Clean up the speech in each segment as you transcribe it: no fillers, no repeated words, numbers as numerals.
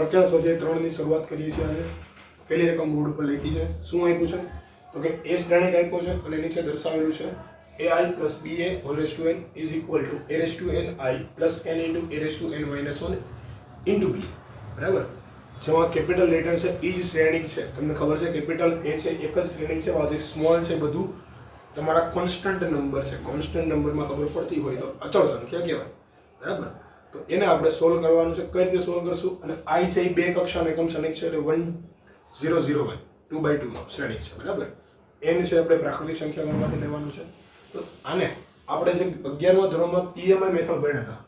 પ્રકરણ સ્વાધ્યાય 3 ની શરૂઆત કરીએ છીએ આજે. પહેલી રકમ બોર્ડ ઉપર લખી છે. શું આપ્યું છે? તો કે a શ્રેણિક આપ્યો છે અને નીચે દર્શાવેલું છે ai plus ba whole raised to n is equal to a raised to n I plus n into a raised to n minus 1 into b. બરાબર. જેમાં કેપિટલ લેટર છે એ જ શ્રેણિક છે. તમને ખબર છે કેપિટલ a છે એક જ શ્રેણિક છે, બાકી સ્મોલ છે બધું તમારા કોન્સ્ટન્ટ નંબર છે. કોન્સ્ટન્ટ નંબરમાં ખબર પડતી હોય તો અચળ સંખ્યા કહેવાય. બરાબર. તો એને આપણે સોલ્વ કરવાનું છે. કઈ રીતે સોલ્વ કરશું? અને i છે એ બે કક્ષાનો એકમ શ્રેણિક છે એટલે 1 0 0 1 2/2 નો શ્રેણિક છે. બરાબર. n છે આપણે પ્રાકૃતિક સંખ્યા ગણવાથી લેવાનું છે. તો આને આપણે જે 11મા ધોરણમાં PMI મેથડ ભણ્યા હતા,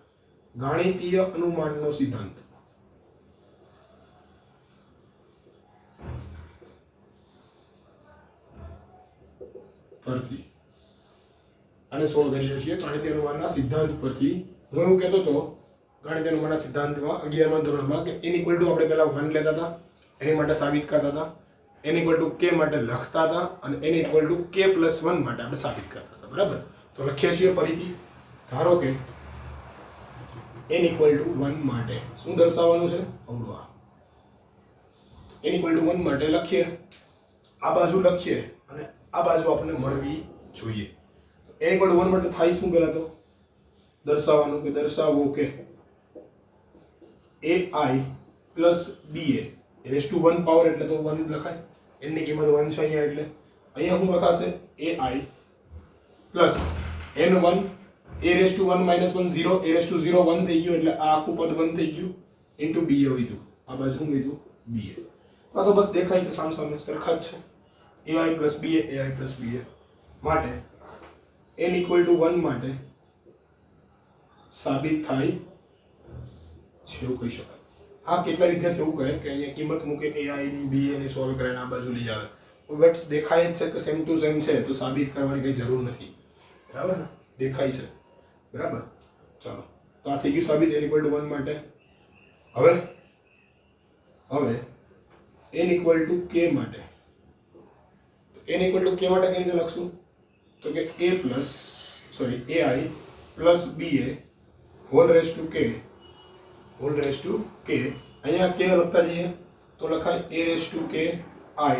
ગાણિતીય અનુમાનનો સિદ્ધાંત. પરથી આને સોલ્વ કરીએ છીએ ગાણિતીય અનુમાનના સિદ્ધાંત પરથી. હું એવું કહેતો હતો ગાણિતીય અનુમાનના સિદ્ધાંતમાં 11મા ધોરણમાં કે n = આપણે પહેલા 1 લેતા હતા, એની માટે સાબિત કરતા હતા, n = k માટે લખતા હતા અને n = k + 1 માટે આપણે સાબિત કરતા હતા. બરાબર. તો લખીએ છીએ ફરીથી. ધારો કે n = 1 માટે શું દર્શાવવાનું છે? અવળવા. n = 1 માટે લખીએ, આ બાજુ લખીએ અને આ બાજુ આપણને મળવી જોઈએ. n = 1 માટે થાય શું? પહેલા તો દર્શાવવાનું કે દર્શાવો કે ai plus ba raised to 1 power એટલે તો 1 લખાય. n ની કિંમત 1 છે અહીંયા એટલે અહીંયા શું લખાશે? ai plus n1 a raised to 1 minus 1 0 a raised to 0 1 થઈ ગયું એટલે આ આખું પદ 1 થઈ ગયું into ba વધ્યું. આ બાજુ શું વધ્યું? ba. તો આ તો બસ દેખાય છે સામ સામે સરખા જ છે. ai plus ba માટે n = 1 માટે સાબિત થાય છે એવું કહી શકાય. હા, કેટલા વિદ્યાર્થીઓ એવું કરે કે અહીંયા કિંમત મૂકે ai ની ba ની સોલ્વ કરીને આ બાજુ લઈ આવે. બટ દેખાય જ છે કે સેમ ટુ સેમ છે તો સાબિત કરવાની કઈ જરૂર નથી. બરાબર ને? દેખાય છે. બરાબર. ચાલો, તો આ થઈ ગયું સાબિત n = 1 માટે. હવે n = k માટે. n = k માટે કઈ રીતે લખશું? તો કે ai plus ba whole raised to k અહીંયા k લખતા જઈએ તો લખાય a raised to k I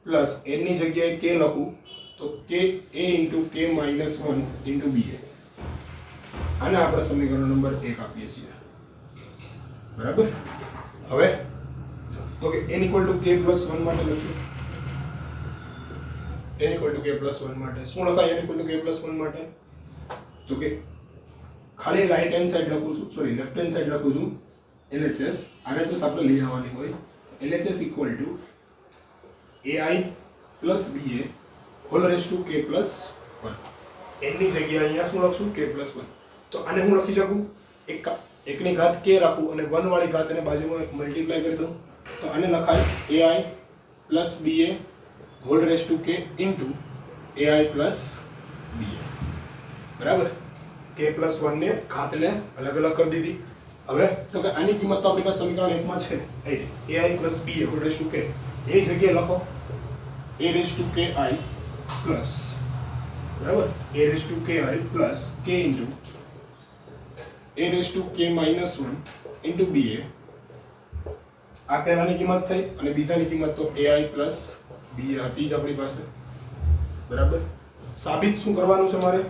plus n ની જગ્યાએ k લખું તો k a into k minus 1 into ba. આને આપણે સમીકરણ નંબર 1 આપીએ છીએ. બરાબર. હવે તો કે n = k + 1 માટે લખ્યું. n = k + 1 માટે શું લખાય? n = k + 1 માટે તો કે ખાલી રાઈટ હેન્ડ સાઈડ લખું છું, સોરી લેફ્ટ હેન્ડ સાઈડ લખું છું LHS. RHS આપણે લઈ આવવાની હોય. LHS = ai plus ba whole raised to k + 1. n ની જગ્યાએ અહીંયા શું લખશું? k + 1. તો આને હું લખી શકું એકની ઘાત k રાખું અને 1 વાળી ઘાત એને બાજુમાં મલ્ટીપ્લાય કરી દઉં તો આને લખાય ai plus ba whole raised to k into ai plus ba. બરાબર. k + 1 ને ઘાતને અલગ અલગ કરી દીધી. હવે તો કે આની કિંમત તો આપણી પાસે સમીકરણ 1 માં છે. ai plus b whole raised to k એની જગ્યાએ લખો a raised to ki plus, બરાબર, a raised to ki plus k into a raised to k minus 1 into ba. આ પહેલાની કિંમત થઈ અને બીજાની કિંમત તો ai plus ba હતી જ આપણી પાસે. બરાબર. સાબિત શું કરવાનું છે મારે?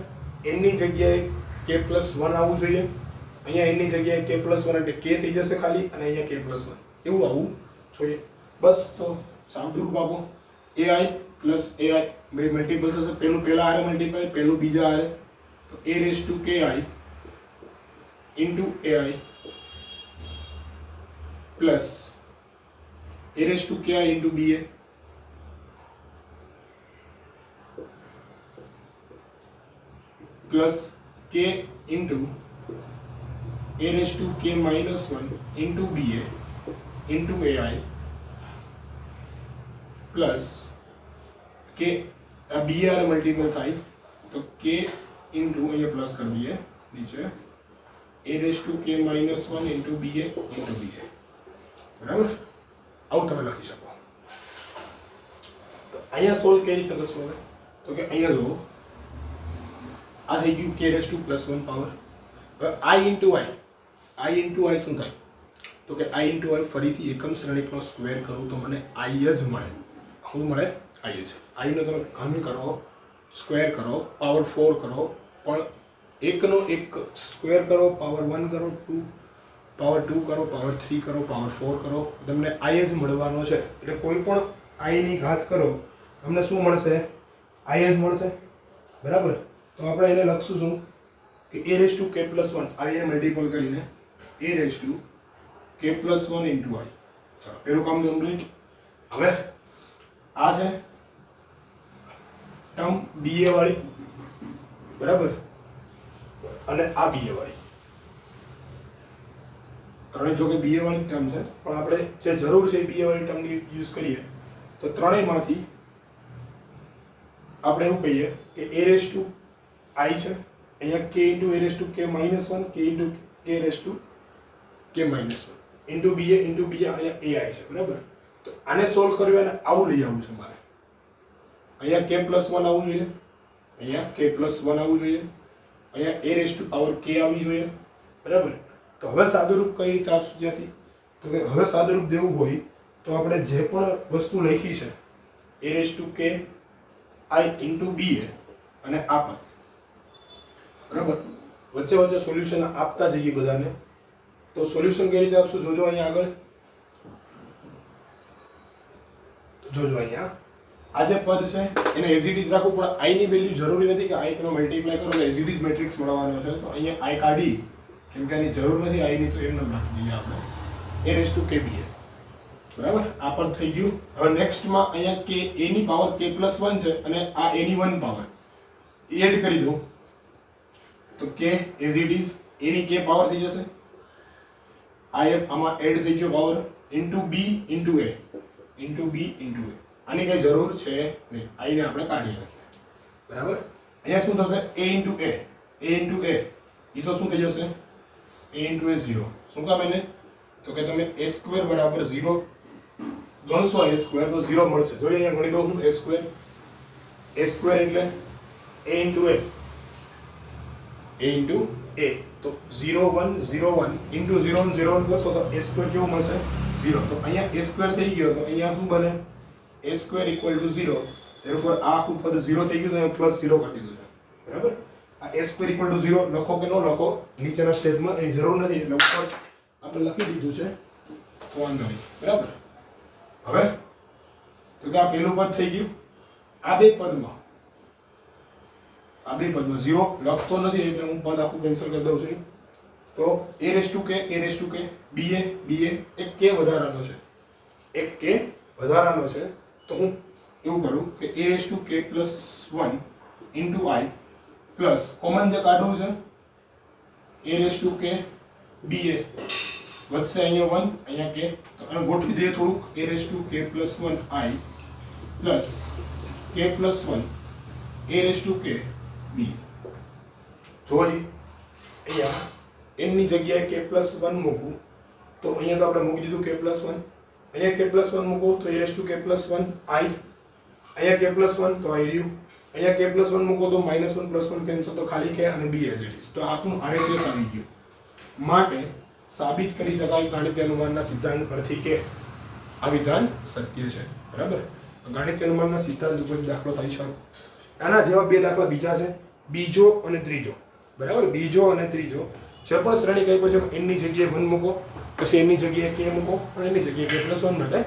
n ની જગ્યાએ k + 1 આવવું જોઈએ. અહીંયા n ની જગ્યાએ k + 1 એટલે k થઈ જશે ખાલી અને અહીંયા k + 1 એવું આવવું જોઈએ. બસ તો સાદુરૂપ આપો. ai plus ai બે મલ્ટીપલ થશે. પહેલું પહેલા આરે મલ્ટીપ્લાય, પહેલું બીજા આરે તો a raised to ki into ai plus a raised to ki into ba plus k into a raised to k minus 1 into ba into ai plus k ba multiple થાય તો k into અહીંયા plus કરી દઈએ નીચે a raised to k minus 1 into ba into ba. બરાબર. આવું તમે લખી શકો. તો અહીંયા સોલ્વ કેવી રીતે કરશો? હવે તો કે અહીંયા જો આ થઈ ગયું k raised to +1 પાવર. હવે i into i શું થાય? તો કે I × I ફરીથી એકમ શ્રેણિકનો સ્ક્વેર કરું તો મને I જ મળે. શું મળે? I જ. I નો તમે ઘન કરો, સ્ક્વેર કરો, પાવર 4 કરો, પણ એકનો એક સ્ક્વેર કરો, પાવર 1 કરો, પાવર 2 કરો, પાવર 3 કરો, પાવર 4 કરો, તમને I જ મળવાનો છે. એટલે કોઈ પણ I ની ઘાત કરો તમને શું મળશે? I જ મળશે. બરાબર? તો આપણે એને લખશું શું કે a⁻k+1 આને મલ્ટીપલ કરીને a⁻k+1 × I. ચાલો પેલું કામ કમ્પ્લીટ. હવે આ છે ટર્મ BA વાળી, બરાબર, અને આ BA વાળી. ત્રણેય જો કે BA વાળી ટર્મ છે, પણ આપણે જે જરૂર છે એ BA વાળી ટર્મની યુઝ કરીએ તો ત્રણેયમાંથી આપણે એવું કહીએ કે a⁻I છે, અહીંયા k × a⁻k−1, k × k × BA અહીંયા AI છે. બરાબર? તો આને સોલ્વ કરવી અને આવું લઈ આવવું છે મારે. અહીંયા k+1 આવવું જોઈએ, અહીંયા k+1 આવવું જોઈએ, અહીંયા a⁻k આવી જોઈએ. બરાબર? તો હવે સાદુરૂપ કઈ રીતે આપશું ત્યાંથી? તો કે હવે સાદુરૂપ દેવું હોય તો આપણે જે પણ વસ્તુ લખી છે a⁻k I × BA અને આ પદ, બરાબર, વચ્ચે વચ્ચે સોલ્યુશન આપતા જઈએ બધાને. તો સોલ્યુશન કઈ રીતે આપશું જોજો અહીંયા આગળ. જોજો અહીંયા આ જે પદ છે એને એઝ ઇટ ઇઝ રાખવું, પણ I ની વેલ્યુ જરૂરી નથી કે I તમે મલ્ટીપ્લાય કરો એટલે એઝ ઇટ ઇઝ મેટ્રિક્સ મળવાનો છે. તો અહીંયા I કાઢી, કેમ કે આની જરૂર નથી I ની, તો એમ નામ રાખી દઈએ આપણે a⁻k BA. બરાબર? આ પણ થઈ ગયું. હવે નેક્સ્ટમાં અહીંયા કે a ની પાવર k+1 છે અને આ a ની 1 પાવર એડ કરી દઉં તો k as it is a ની k પાવર થઈ જશે. આમાં એડ થઈ ગયો પાવર × b × a. આની કઈ જરૂર છે નહીં, I ને આપણે કાઢી નાખીએ. બરાબર? અહીંયા શું થશે? a × a એ તો શું થઈ જશે? a × a 0. શું કામ એને? તો કે તમે a² = 0 ગણશો a² તો 0 મળશે. જોઈએ અહીંયા ગણી દઉં હું a² એટલે a તો 0 1 0 1 × 0 0 1 કરશો તો a² કેવું મળશે? 0. તો અહીંયા a² થઈ ગયો તો અહીંયા શું બને? a² = 0. therefore આ આખું પદ 0 થઈ ગયું તો અહીંયા +0 કરી દીધું છે. બરાબર? આ a² = 0 લખો કે ન લખો નીચેના સ્ટેપમાં એની જરૂર નથી, એટલે ઉપર આપણે લખી દીધું છે, વાંધો નહીં. બરાબર? હવે તો કે આ પહેલું પદ થઈ ગયું. આ બે પદમાં 0 લખતો નથી એટલે હું પદ આખું કેન્સલ કરી દઉં છું. તો a⁻k BA એક k વધારાનો છે, તો હું એવું કરું કે a⁻k+1 × I પ્લસ કોમન જે કાઢવું છે a⁻k BA વધશે, અહીંયા 1 અહીંયા k, તો આને ગોઠવી દઈએ થોડુંક. a⁻k+1 I plus k+1 a⁻k BA. જોઈ અહીંયા n ની જગ્યાએ k+1 મૂકું તો અહીંયા તો આપણે મૂકી દીધું k+1, અહીંયા k+1 મૂકો તો a⁻k+1 I, અહીંયા k+1 તો I રહ્યું, અહીંયા k+1 મૂકો તો -1 + 1 કેન્સલ, તો ખાલી k અને b એઝ ઇટ ઇઝ. તો આપણું RHS આવી ગયું. માટે સાબિત કરી શકાય ગાણિતીય અનુમાનના સિદ્ધાંત પરથી કે આ વિધાન સત્ય છે. બરાબર? ગાણિતીય અનુમાનના સિદ્ધાંત ઉપર દાખલો થાય છે. આના જેવા બે દાખલા બીજા છે, બીજો અને ત્રીજો. બરાબર? બીજો અને ત્રીજો જે પણ શ્રેણી કઈ પછી n ની જગ્યાએ 1 મૂકો, પછી n ની જગ્યાએ k મૂકો અને n ની જગ્યાએ k+1 માટે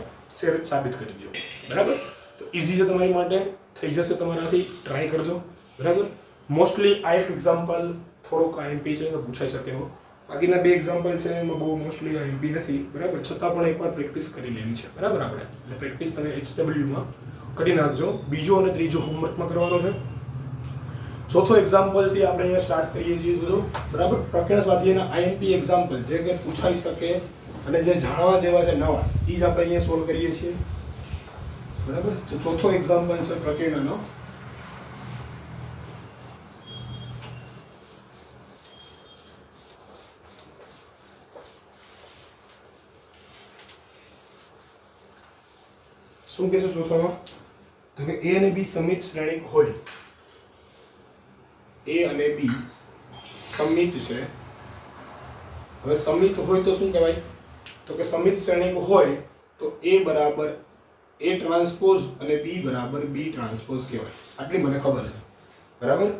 સાબિત કરી દો. બરાબર? તો ઈઝી છે તમારી માટે, થઈ જશે તમારાથી. ટ્રાય કરજો. બરાબર? મોસ્ટલી આ એક એક્ઝામ્પલ થોડોક IMP છે તો પૂછાઈ શકે એવો, બાકીના બે એક્ઝામ્પલ છે એમાં બહુ મોસ્ટલી IMP નથી. બરાબર? છતાં પણ એકવાર પ્રેક્ટિસ કરી લેવી છે. બરાબર? આપણે એટલે પ્રેક્ટિસ તમે HW માં કરી નાખજો. બીજો અને ત્રીજો હોમવર્કમાં કરવાનો છે. ચોથો એક્ઝામ્પલ થી આપણે અહીંયા સ્ટાર્ટ કરીએ છીએ. જોજો. બરાબર? પ્રકરણ સ્વાધ્યાયના IMP એક્ઝામ્પલ જે કે પૂછાઈ શકે અને જે જાણવા જેવા છે નવા, એ જ આપણે અહીંયા સોલ્વ કરીએ છીએ. બરાબર? તો ચોથો એક્ઝામ્પલ છે પ્રકરણનો. શું કહેશે ચોથામાં? તો કે a અને b સમિત શ્રેણિક હોય. a અને b સમિત છે. હવે સમિત હોય તો શું કહેવાય? તો કે સમિત શ્રેણિક હોય તો A બરાબર A ટ્રાન્સપોઝ અને B બરાબર B ટ્રાન્સપોઝ કહેવાય. આટલી મને ખબર છે. બરાબર.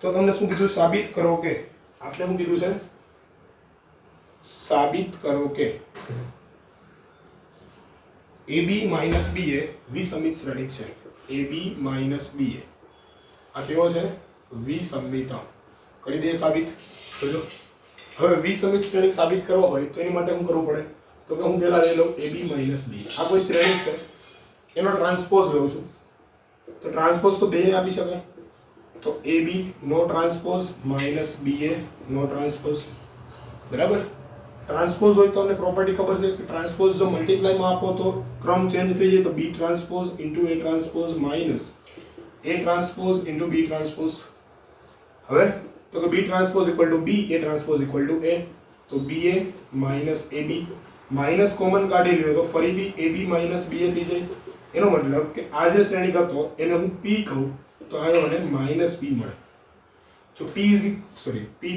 તો તમને શું કીધું? સાબિત કરો કે. આપણે શું કીધું છે? સાબિત કરો કે AB માઇનસ BA વિસમિત શ્રેણિક છે. AB માઇનસ BA આ કેવો છે? વિસમિત. કરી દે સાબિત. ચલો હવે વિસમિત શ્રેણિક સાબિત કરવો હોય તો એની માટે શું કરવું પડે? તો કે હું પહેલા લઈ લઉં AB માઇનસ B. આ કોઈ શ્રેણિક છે, એનો ટ્રાન્સપોઝ લઉં છું. તો ટ્રાન્સપોઝ તો બેને આપી શકાય. તો AB નો ટ્રાન્સપોઝ માઇનસ BA નો ટ્રાન્સપોઝ. બરાબર. ટ્રાન્સપોઝ હોય તો તમને પ્રોપર્ટી ખબર છે કે ટ્રાન્સપોઝ જો મલ્ટીપ્લાયમાં આપો તો ક્રમ ચેન્જ થઈ જાય. તો B transpose into A transpose minus A transpose into B transpose. હવે તો કે B transpose equal to B, A transpose equal to A. તો BA minus AB minus common કાઢી લ્યો તો ફરીથી AB માઇનસ BA થઈ જાય. એનો મતલબ કે આ જે શ્રેણિક હતો એને હું P કહું તો આનો મને માઇનસ P મળે. જો P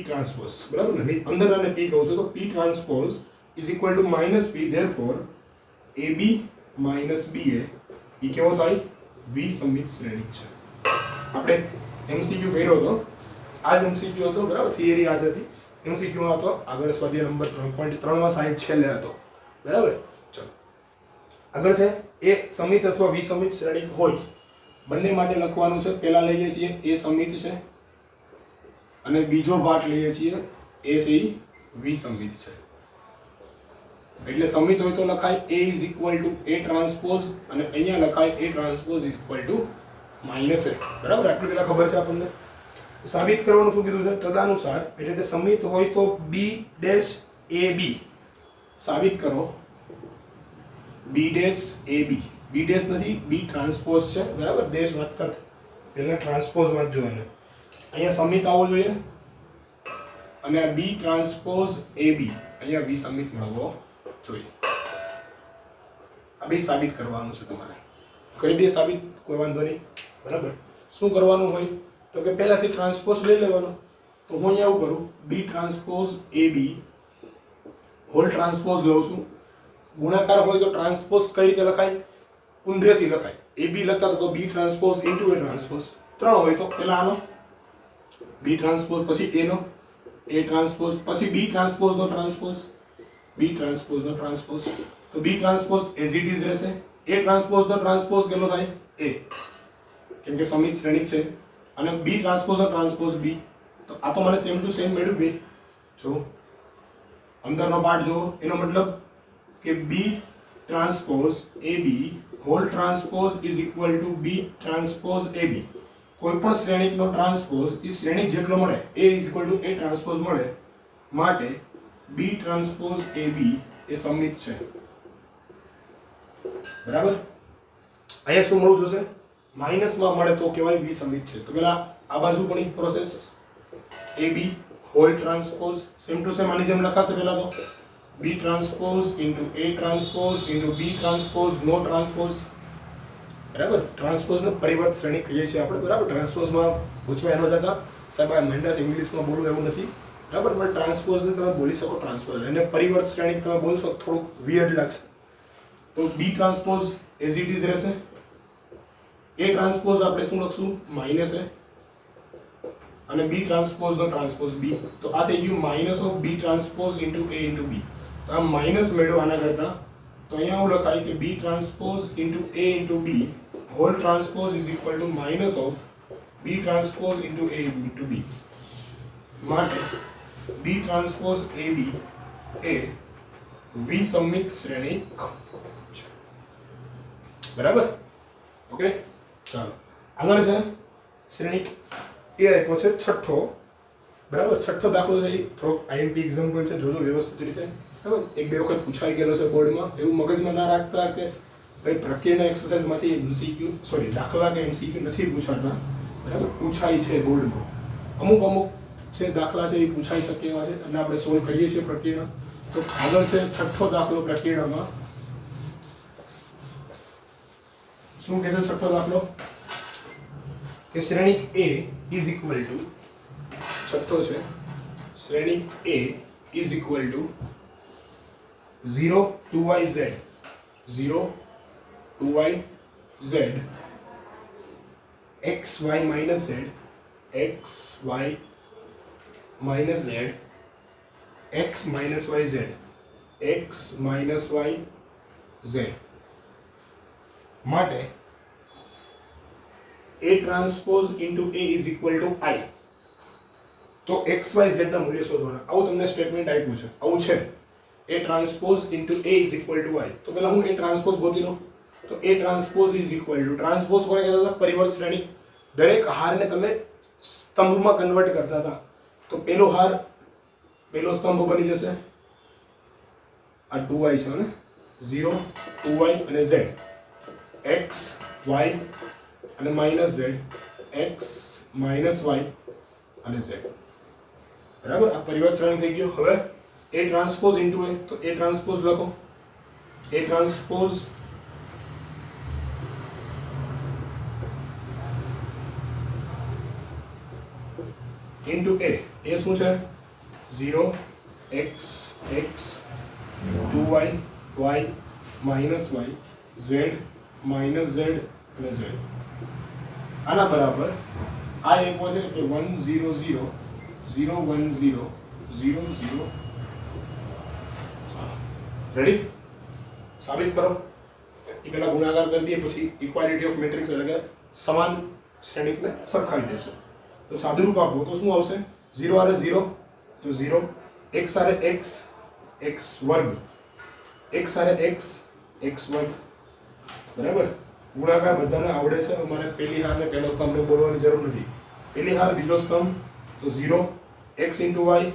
ટ્રાન્સપોઝ બરાબર ને, અંદર આને P કહું છું તો P transpose is equal to minus P. Therefore AB minus BA એ કેવો થાય? વિસમિત શ્રેણિક છે. આપણે MCQ કર્યો હતો, આ જ MCQ હતો બરાબર. થિયરી આ જ હતી. MCQ માં હતો આગળ સ્વાધ્યાય નંબર 3.3 માં સાહેબ છેલ્લે હતો. બરાબર. ચલો આગળ છે એ સમિત અથવા વિસમિત શ્રેણિક હોય બંને માટે લખવાનું છે. પહેલા લઈએ છીએ એ સમિત છે અને બીજો ભાગ લઈએ છીએ એ છે વિસમિત છે. એટલે સમિત હોય તો લખાય A is equal two A transpose અને અહીંયા લખાય A transpose is equal to minus A. બરાબર. આટલું પેલા ખબર છે આપણને. સાબિત કરવાનું શું કીધું છે? તદનુસાર એટલે કે સમિત હોય તો B ડેશ AB સાબિત કરો. B dash AB B dash નથી, B ટ્રાન્સપોઝ છે. બરાબર. ડેશ વાંચતા પહેલા ટ્રાન્સપોઝ વાંચજો એને. અહીંયા સમિત આવવો જોઈએ અને આ B ટ્રાન્સપોઝ AB અહીંયા વિસમિત મળવો જોઈએ. આ બે સાબિત કરવાનું છે તમારે. કરી દે સાબિત, કોઈ વાંધો નહીં. બરાબર. શું કરવાનું હોય તો કે પહેલાથી ટ્રાન્સપોઝ લઈ લેવાનો. તો હું અહીંયા આવું કરું, B transpose AB whole transpose લઉં છું. ગુણાકાર હોય તો ટ્રાન્સપોઝ કઈ રીતે લખાય? ઊંધેથી લખાય. AB લખતા તો B transpose into A transpose. 3 હોય તો પહેલા આનો B ટ્રાન્સપોઝ પછી A નો A ટ્રાન્સપોઝ પછી B ટ્રાન્સપોઝ નો ટ્રાન્સપોઝ B ટ્રાન્સપોઝ નો ટ્રાન્સપોઝ. તો B transpose as it is રહેશે. A ટ્રાન્સપોઝ નો ટ્રાન્સપોઝ કેટલો થાય? A, કેમ કે સમિત શ્રેણિક છે. અને B ટ્રાન્સપોઝ નો ટ્રાન્સપોઝ B. તો આ તો મને સેમ ટુ સેમ મળ્યું બે. જો અંદરનો પાર્ટ જો, એનો મતલબ કે B transpose AB whole transpose is equal to B transpose AB. કોઈ પણ શ્રેણિકનો ટ્રાન્સપોઝ એ શ્રેણિક જેટલો મળે A is equal two A transpose મળે માટે B ટ્રાન્સપોઝ AB એ સમિત છે. બરાબર. અહીંયા શું મળવું જોશે? માઇનસમાં મળે તો કહેવાય વિસમિત છે. તો પેલા આ બાજુ પણ એક process AB whole transpose same to same આની જેમ લખાશે. પહેલા તો B transpose into A transpose into B transpose નો ટ્રાન્સપોઝ. બરાબર. ટ્રાન્સપોઝ ને પરિવર્ત શ્રેણિક કહીએ છીએ આપણે. બરાબર. ટ્રાન્સપોઝમાં પૂછવા એનો જતા સાહેબ આ મેન્ડસ ઇંગ્લિશમાં બોલવું એવું નથી. બરાબર. પણ ટ્રાન્સપોઝને તમે બોલી શકો ટ્રાન્સપોઝ. એને પરિવર્ત શ્રેણિક તમે બોલશો થોડુંક વિયર્ડ લાગશે. તો B transpose as it is રહેશે. A ટ્રાન્સપોઝ આપણે શું લખશું? માઇનસ A અને B ટ્રાન્સપોઝ નો ટ્રાન્સપોઝ B. તો આ થઈ ગયું minus of B transpose into A into B. તો આ માઇનસ મેળવો આના કરતા. તો અહીંયા એવું લખાય કે B transpose into A into B whole transpose is equal to minus of B transpose into A into B. માટે B ટ્રાન્સપોઝ AB એ વિસમિત શ્રેણિક છે. બરાબર. ઓકે. ચાલો આગળ છે શ્રેણિક એ આપ્યો છે છઠ્ઠો. બરાબર. છઠ્ઠો દાખલો છે એ થોડોક IMP એક્ઝામ્પલ છે. જોજો વ્યવસ્થિત રીતે. બરાબર. એક બે વખત પૂછાઈ ગયેલો છે બોર્ડમાં. એવું મગજમાં ના રાખતા કે ભાઈ પ્રક્રિયાના એક્સરસાઇઝમાંથી MCQ દાખલા કે MCQ નથી પૂછાતા. બરાબર. પૂછાય છે બોર્ડમાં. અમુક છે દાખલા છે એ પૂછાઈ શકે એવા છે અને આપણે સોલ્વ કરીએ છીએ પ્રક્રિયા. તો આગળ છે છઠ્ઠો દાખલો પ્રક્રિયામાં. શું કહેતો છઠ્ઠો દાખલો? કે શ્રેણિક A ઇઝ ઇક્વલ ટુ, છઠ્ઠો છે શ્રેણિક A is equal two 0 2yz 0 2yz xy minus z xy minus z x minus yz x minus yz માટે A transpose into A is equal two I. તો x y z ના મૂલ્ય શોધવાના. આવું તમને સ્ટેટમેન્ટ આપ્યું છે. આવું છે A transpose into A is equal two I. તો પહેલા હું A ટ્રાન્સપોઝ ગોતી લઉં. તો A transpose is equal two transpose કોને કહેતા હતા? પરિવર્ત શ્રેણી. દરેક હારને તમે સ્તંભમાં કન્વર્ટ કરતા હતા. તો પહેલો હાર પહેલો સ્તંભ બની જશે આ 2y છે ને 0 2y અને z x y અને minus z x minus y અને z. બરાબર, આ પરિવર્ત શ્રેણી થઈ ગયો. હવે A ટ્રાન્સપોઝ ઇન્ટુ A, તો A ટ્રાન્સપોઝ લખો. A transpose into A. A શું છે? 0 x x 2y y minus y z minus z અને z. આના બરાબર આ એક છે કે 1 0 0 0 1 0 0 0. રેડી? સાબિત કરો. એ પહેલા ગુણાકાર કરી દઈએ, પછી ઇક્વાલિટી ઓફ મેટ્રિક્સ એટલે કે સમાન શ્રેણીકને સરખાવી દેશું. તો સાદુરૂપ આપો તો શું આવશે? 0 આરે 0 તો 0, x આરે x x વર્ગ, x આરે x x વર્ગ. બરાબર, ગુણાકાર બધાને આવડે છે. અમારે પહેલી હાર ને પહેલો સ્તંભને બોલવાની જરૂર નથી. પહેલી હાર બીજો સ્તંભ તો 0 x into y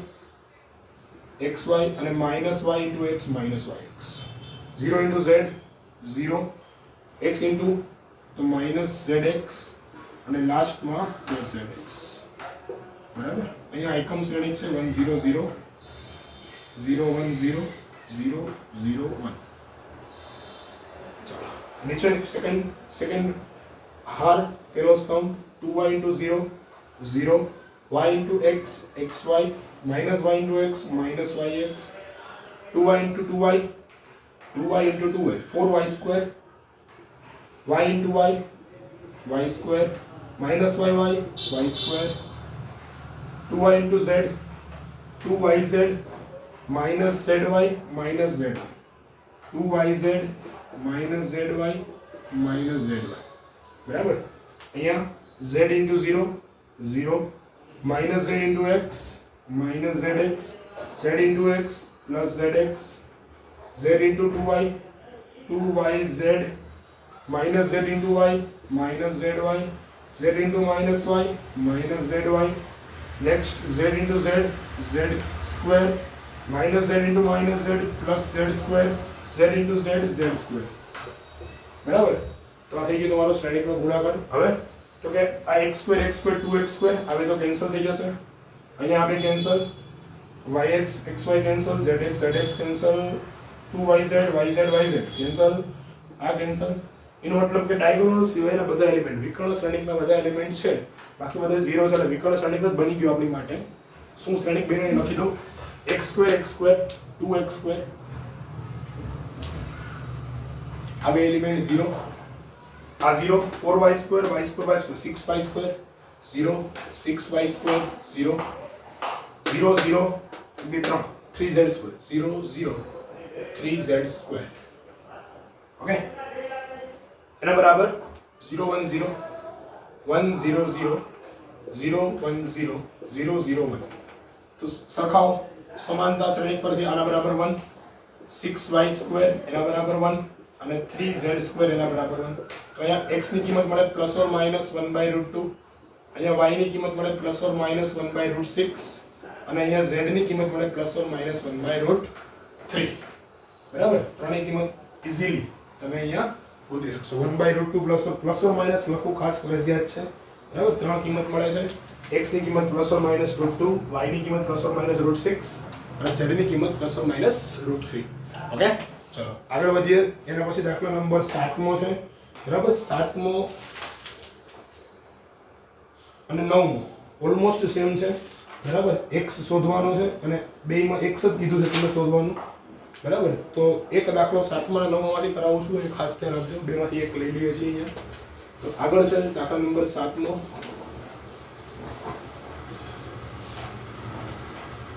xy અને minus y into x minus yx. 0 into z 0 x into તો માઈનસ zx અને લાસ્ટમાં પ્લસ zx. બરાબર, અહીંયા એકમ શ્રેણી છે 1 0 0 0 1 0 0 0 1. ચાલો નીચે સેકન્ડ હાર પહેલો સ્તંભ 2y into 0 0 y into x xy minus y into x minus yx 2y into 2y 2y into 2y 4y square y into y y square minus y y square 2y into z 2yz minus zy minus z 2yz minus zy minus zy. બરાબર, અહીંયા z into 0 0 minus z into x minus zx z into x plus zx z into 2y 2yz minus z into y minus zy z into minus y minus zy. Next z into z z square minus z into minus z plus z square z into z z square. બરાબર, તો આ થઈ ગયો તમારો શ્રેણીકનો ગુણાકાર. હવે તો કે આ x square 2x square આવે તો કેન્સલ થઈ જશે. અહીંયા આપણે cancel, yx xy cancel, zx zx cancel, 2yz yz cancel, આ કેન્સલ. એનો મતલબ કે ડાયગોનલ સિવાયના બધા એલિમેન્ટ, વિકર્ણ શ્રેણીકના બધા એલિમેન્ટ છે, બાકી બધા 0 છે. એટલે વિકર્ણ શ્રેણીક જ બની ગયો આપણી માટે. શું શ્રેણીક બને લખી દઉં? x square 2x square આ બે એલિમેન્ટ 0, આ 0 4y square y square 6y square 0 6y square 0 0 0 બે 3 3z square 0 0 3z square. Okay, એના બરાબર 0 1 0 1 0 0 0 1 0 0 0 1. તો સરખાવો સમાનતા શ્રેણીક પરથી. આના બરાબર 1 6y square એના બરાબર 1 અને 3z square એના બરાબર 1. તો અહીંયા x ની કિંમત મળે +or -1/√2, અહીંયા y ની કિંમત મળે +or-1/√6 અને અહીંયા z ની કિંમત મળે +or-1/√3. બરાબર, ત્રણેય કિંમત ઈઝીલી તમે અહીંયા ગોતી શકશો. 1/√2 +or લખવું ખાસ ફરજિયાત છે. બરાબર, ત્રણ કિંમત મળે છે. x ની કિંમત +or-√2, y ની કિંમત +or-√6 અને z ની કિંમત +or-√3. ઓકે, ચલો આગળ વધીએ. એના પછી દાખલા નંબર 7મો છે. બરાબર, 7મો અને 9મો ઓલમોસ્ટ સેમ છે. બરાબર, x શોધવાનો છે અને બેયમાં x જ કીધું છે તમને શોધવાનું. બરાબર. તો એક દાખલો 7મા અને 9મા માંથી કરાવું છું, એ ખાસ ધ્યાન આપજો. બેમાંથી એક લઈ લઈએ છીએ અહીંયા. તો આગળ છે દાખલા નંબર 7મો.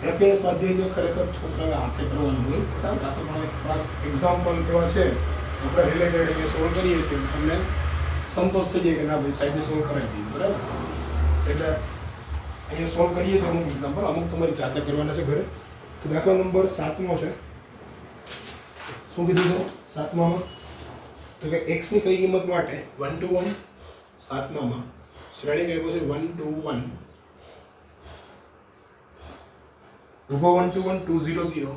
લખેલો સ્વાધ્યાય છે, ખરેખર છોકરાએ હાથે કરવાનું હોય. બરાબર. આ તો પણ એક્ઝામ્પલ કેવા છે આપણે રિલેટેડ એ સોલ્વ કરીએ છીએ, તમને સંતોષ થઈ જાય કે ના ભાઈ સાહેબે સોલ્વ કરાવી દીધું. બરાબર. એટલે અહીંયા સોલ્વ કરીએ છીએ અમુક એક્ઝામ્પલ, અમુક તમારી જાતે કરવાના છે ઘરે. તો દાખલા નંબર 7મો છે. શું કીધું છે 7મામાં? તો કે x ની કઈ કિંમત માટે 1 to 1 7મામાં શ્રેણી આપ્યો છે 1 to 1 ઉભો 1 to 1 2 0 0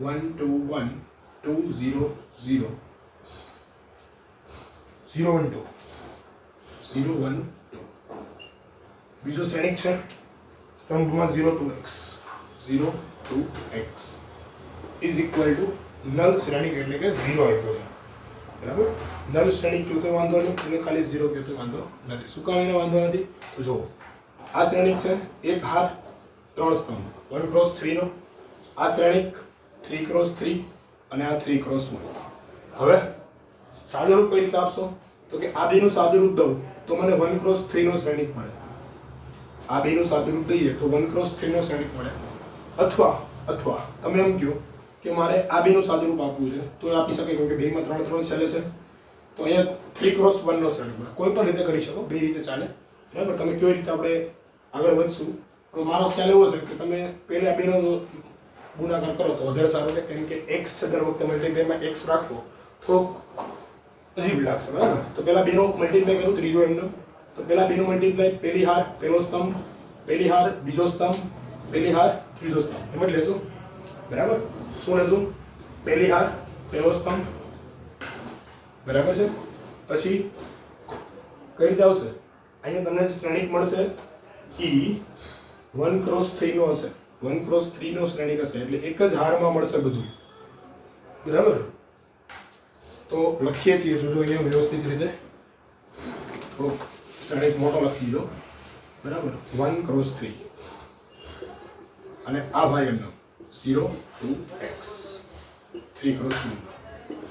1 to 1 2 0 0 0 1 2 0 1 2. બીજો શ્રેણિક છે સ્તંભમાં 0 to x 0 to x is equal to null શ્રેણિક એટલે કે 0 આપ્યો છે. બરાબર. નલ શ્રેણિક કયો તો વાંધો નહીં, એને ખાલી 0 કયો તો વાંધો નથી. શું કામ એને વાંધો નથી? તો જો આ શ્રેણિક છે એક હાર 3 સ્તંભ 1 cross 3 નો, આ શ્રેણિક 3 cross 3 અને આ 3 cross 1. હવે સાદુરૂપ કઈ રીતે આપશો? તો કે આ બેનું સાદુરૂપ દઉં તો મને 1 cross 3 નો શ્રેણિક મળે. આ બેનું સાદુરૂપ દઈએ તો 1 cross 3 નો શ્રેણિક મળે. અથવા તમે એમ કહો કે મારે આ બેનું સાદુરૂપ આપવું છે તો એ આપી શકે, કેમ કે બેમાં 3 3 છેલ્લે છે. તો અહીંયા 3 cross 1 નો શ્રેણિક મળે. કોઈ પણ રીતે કરી શકો, બે રીતે ચાલે. બરાબર. તમે કઈ રીતે આપણે આગળ વધશું, પણ મારો ખ્યાલ એવો છે કે તમે પહેલા આ બેનો ગુણાકાર કરો તો વધારે સારું છે, કેમ કે x છે દર વખતે મલ્ટીપ્લાયમાં x રાખવો થોડોક અજીબ લાગશે. બરાબર. તો પહેલા બેનો મલ્ટીપ્લાય કરું, ત્રીજો એમનો. તો પહેલા બેનો મલ્ટીપ્લાય, પહેલી હાર પહેલો સ્તંભ, પહેલી હાર બીજો સ્તંભ, પહેલી હાર ત્રીજો સ્તંભ, એમ જ લેશું. બરાબર. શું લેશું? પહેલી હાર પહેલો સ્તંભ. બરાબર છે. પછી કઈ રીતે આવશે? અહીંયા તમને શ્રેણિક મળશે e 1 cross 3 નો હશે. 1 cross 3 નો શ્રેણિક હશે એટલે એક જ હારમાં મળશે બધું. બરાબર. તો લખીએ છીએ, જોજો અહીંયા વ્યવસ્થિત રીતે થોડોક શ્રેણિક મોટો લખી દો. બરાબર. 1 cross 3 અને આ ભાઈ એમનો 0 to x 3 cross 0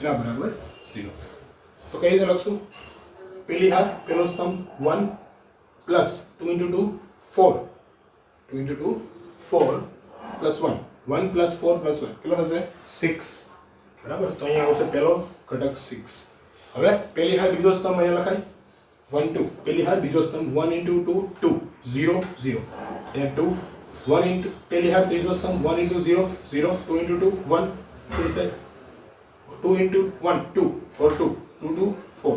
એના બરાબર 0. તો કઈ રીતે લખશું? પહેલી હાર પહેલો સ્તંભ 1 plus 2 into 2 4 2 into 2 4 plus 1 1 plus 4 plus 1 કેટલો થશે? 6. બરાબર. તો અહીંયા આવશે પહેલો ઘટક 6. હવે પહેલી હાર બીજો સ્તંભ અહીંયા લખાય 1 2. પહેલી હાર બીજો સ્તંભ 1 into 2 2 0 0 અહીંયા 2 1 into પહેલી હાર ત્રીજો સ્તંભ 1 into 0 0 2 into 2 1 3 છે 2 into 1 2 or 2 2 2 4.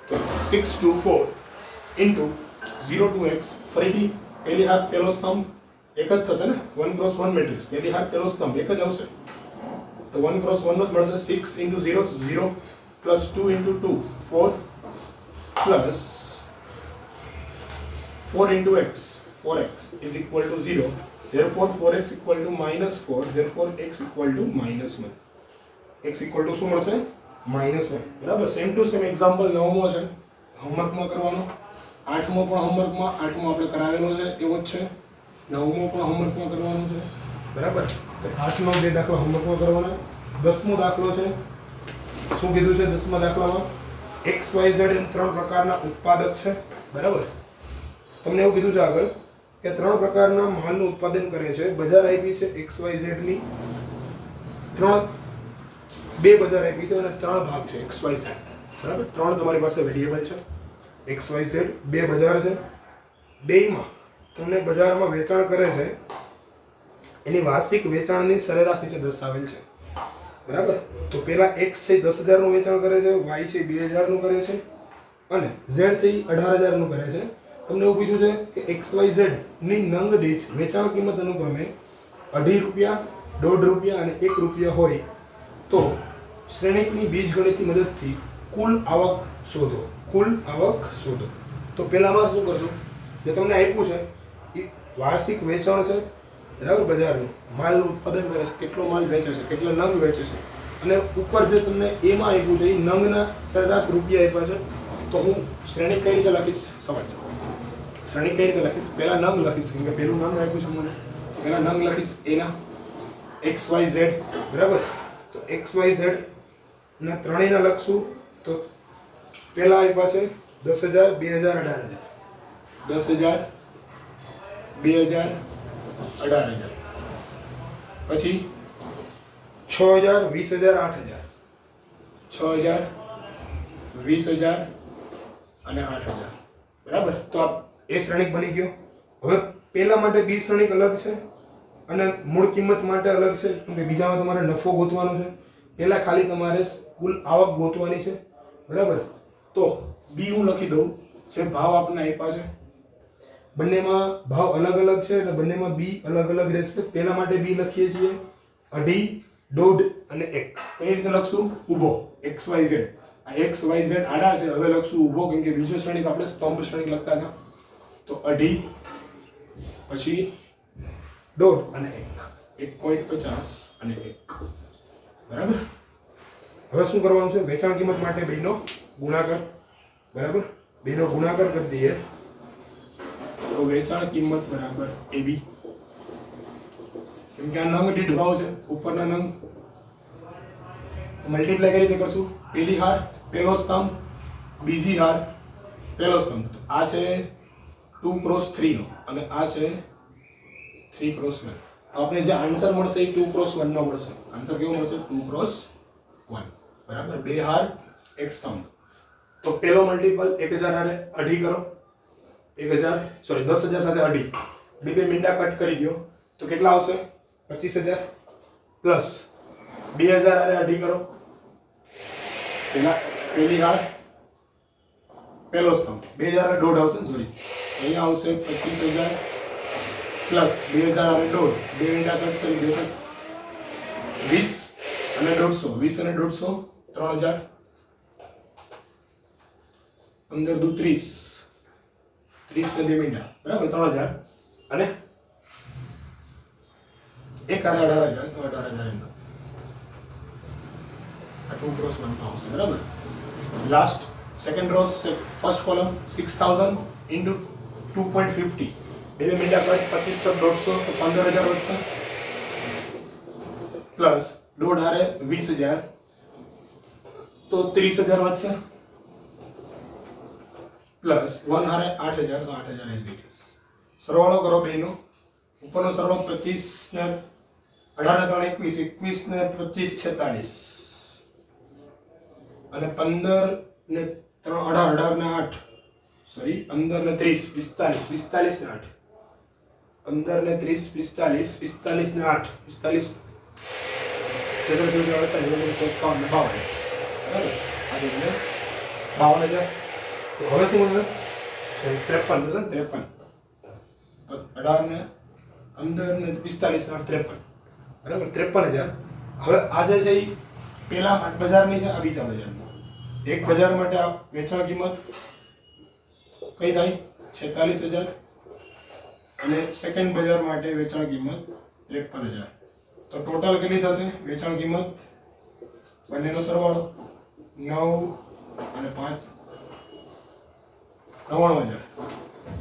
તો 6 2 4 into 0 to x. ફરીથી પહેલી હાર પહેલો સ્તંભ એક જ થશે ને, 1 cross 1 મેટ્રિક્સ. પહેલી હાર પહેલો સ્તંભ એક જ આવશે તો 1 cross 1 નો જ મળશે. 6 into 0 0 plus 2 into 2 4 plus 4 into x 4x is equal to 0. Therefore 4x equal to -4. Therefore x equal to -1. x equal to શું મળશે? -1. બરાબર. સેમ ટુ સેમ એક્ઝામ્પલ 9મો છે, હોમવર્કમાં કરવાનો. 8મો પણ હોમવર્કમાં, 8મો આપણે કરાવેલો છે એવો જ છે. 9મો પણ હોમવર્કમાં કરવાનો છે. બરાબર. તો 8નો બે દાખલા હોમવર્કમાં કરવાના. 10મો દાખલો છે. શું કીધું છે 10મા દાખલામાં? x y z એમ ત્રણ પ્રકારના ઉત્પાદક છે. બરાબર. તમને એવું કીધું છે આગળ કે ત્રણ પ્રકારના માલનું ઉત્પાદન કરે છે. બજાર આપી છે x y z ની, બે બજાર આપી છે અને ત્રણ ભાગ છે x y z. બરાબર. ત્રણ તમારી પાસે વેરિયેબલ છે x y z, બે બજાર છે. બેયમાં તમને બજારમાં વેચાણ કરે છે એની વાર્ષિક વેચાણની સરેરાશ નીચે દર્શાવેલ છે. બરાબર. તો પેલા x છે 10,000 નું વેચાણ કરે છે, y છે 2,000 નું કરે છે અને z છે 18,000 નું કરે છે. તમને એવું પૂછ્યું છે કે XYZ ની નંગ દીઠ વેચાણ કિંમત અનુક્રમે 2.5 રૂપિયા, 1.5 રૂપિયા અને 1 રૂપિયા હોય તો શ્રેણિકની બીજગણિતની મદદથી કુલ આવક શોધો. કુલ આવક શોધો. તો પહેલામાં શું કરશો? જે તમને આપ્યું છે એ વાર્ષિક વેચાણ છે. બરાબર. બજારનું માલનું ઉત્પાદન કરે છે, કેટલો માલ વેચે છે, કેટલા નંગ વેચે છે અને ઉપર જે તમને એમાં આપ્યું છે એ નંગના સરેરાશ રૂપિયા આપ્યા છે. તો હું શ્રેણિક કઈ રીતે લખીશ સમજો. શ્રેણિક કઈ રીતે લખીશ? પહેલા નંગ લખીશ, કેમ કે પહેલું નંગ આપ્યું છે મને. પહેલા નંગ લખીશ એના XYZ, બરાબર. તો XYZ ના ત્રણેયના લખશું. તો પહેલા આપ્યા છે 10,000, 2,000, 18,000. 10,000, 2,000, 18,000. પછી 6,000, 20,000, 8,000. 6,000, 20,000 અને 8,000. બરાબર. તો આ એ શ્રેણિક બની ગયો. હવે પહેલા માટે બી શ્રેણિક અલગ છે અને મૂળ કિંમત માટે અલગ છે, કેમ કે બીજામાં તમારે નફો ગોતવાનો છે. પહેલા ખાલી તમારે કુલ આવક ગોતવાની છે. બરાબર. તો બી હું લખી દઉં, જે ભાવ આપણને આપ્યા છે બંનેમાં ભાવ અલગ અલગ છે એટલે બંનેમાં બી અલગ અલગ રહેશે. પહેલા માટે બી લખીએ છીએ 2.5, 1.5 અને 1. કઈ રીતે લખશું? ઊભો XYZ. આ XYZ આડા છે, હવે લખશું ઊભો, કેમ કે બીજો શ્રેણિક આપણે સ્તંભ શ્રેણિક લખતા હતા. તો 2.5 પછી 1.5 અને 1, 1.50 અને 1. બરાબર. હવે શું કરવાનું છે? વેચાણ કિંમત માટે બેનો ગુણાકાર. બરાબર. બેનો ગુણાકાર કરી દઈએ તો વેચાણ કિંમત બરાબર AB. કેમ કે આ નંગ દીઠ ભાવ છે, ઉપરના નંગ મલ્ટીપ્લાય કઈ રીતે કરશું? પહેલી હાર પહેલો સ્તંભ, બીજી હાર પહેલો સ્તંભ. તો આ છે 2x3 નો અને આ છે 3x1. તો આપણે જે આન્સર મળશે એ 2x1 નો મળશે. આન્સર કેવો મળશે? 2x1. બરાબર. બે હાર એક સ્તંભ. તો પહેલો મલ્ટીપલ 1,000 હારે 2.5 કરો. 10,000 સાથે 2.5. બે મીંડા કટ કરી દો તો કેટલા આવશે? 25,000 પ્લસ 2,000 હારે 2.5 કરો. પહેલી હાર પહેલો સ્તંભ 2,000 હારે 1.5 આવશે ને, સોરી અહીંયા આવશે 25,000 પ્લસ 2,000 હારે 1.5. બે મીંડા કટ કરી દો તો 20 અને 150. 20 અને 150 3,000. 15 દુ 30. 30 ને બે મીંડા. બરાબર. 3,000 અને એક હારે 18,000. તો 18,000 એમ. આ 2x1 આવશે. બરાબર. Last second row first column 6,000 into 2.50. બે મીંડા કટ 25 × 150 તો 15,000 વધશે. પ્લસ 1.5 હારે 20,000 તો 30,000 વધશે. પ્લસ 1 હારે 8,000 તો 8,000 એઝ ઇટ ઇઝ. સરવાળો કરો બેનો. ઉપરનો સરવાળો 25 ને 18 ને 3 21, 21 ને 25 46 અને 15 ને 3 18, 18 ને 8 સોરી 15 ને 30 45, 45 ને 8 15 ને 30 45, 45 ને 8 45 છેલ્લે સુધી આવતા એટલે 51 ને 52. બરાબર. આ રીતે 52,000. તો હવે શું મળે? 53 થશે. 53 તો 18 ને 15 ને 45 ને 8 53. બરાબર. 53,000. હવે આ જે છે એ પેલા બજારની છે, આ બીજા બજારની. એક બજાર માટે આ વેચાણ કિંમત કઈ થાય? 46,000 અને સેકન્ડ બજાર માટે વેચાણ કિંમત 53,000. તો ટોટલ કેટલી થશે વેચાણ કિંમત? બંનેનો સરવાળો 9 અને 5 99,000.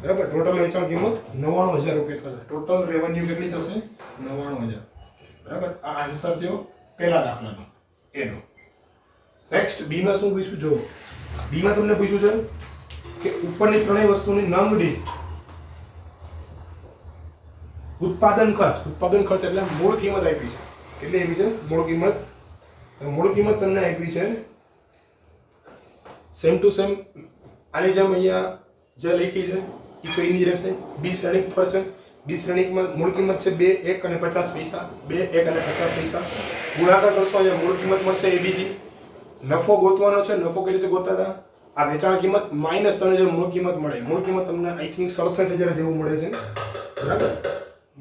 બરાબર. ટોટલ વેચાણ કિંમત 99,000 રૂપિયા થશે. ટોટલ રેવન્યુ કેટલી થશે? 99,000. બરાબર. આ આન્સર થયો પહેલા દાખલાનો એનો. નેક્સ્ટ બી માં શું પૂછ્યું? જો બી માં તમને પૂછ્યું છે કે ઉપરની ત્રણેય વસ્તુની નંગ દીઠ ઉત્પાદન ખર્ચ. ઉત્પાદન ખર્ચ એટલે મૂળ કિંમત આપી છે. કેટલી આપી છે? મૂળ કિંમત. મૂળ કિંમત તમને આપી છે સેમ ટુ સેમ આની જેમ અહીંયા જે લખી છે એ કઈ નહીં રહેશે. બી શ્રેણિક થશે. બી શ્રેણિકમાં મૂળ કિંમત છે 2, 1 અને 50 પૈસા. 2, 1 અને 50 પૈસા. ગુણાકાર કરશો અહીંયા મૂળ કિંમત મળશે AB થી. નફો ગોતવાનો છે. નફો કઈ રીતે ગોતતા હતા? આ વેચાણ કિંમત માઇનસ તમને જે મૂળ કિંમત મળે. મૂળ કિંમત તમને આઈ થિંક 67,000 જેવું મળે છે. બરાબર.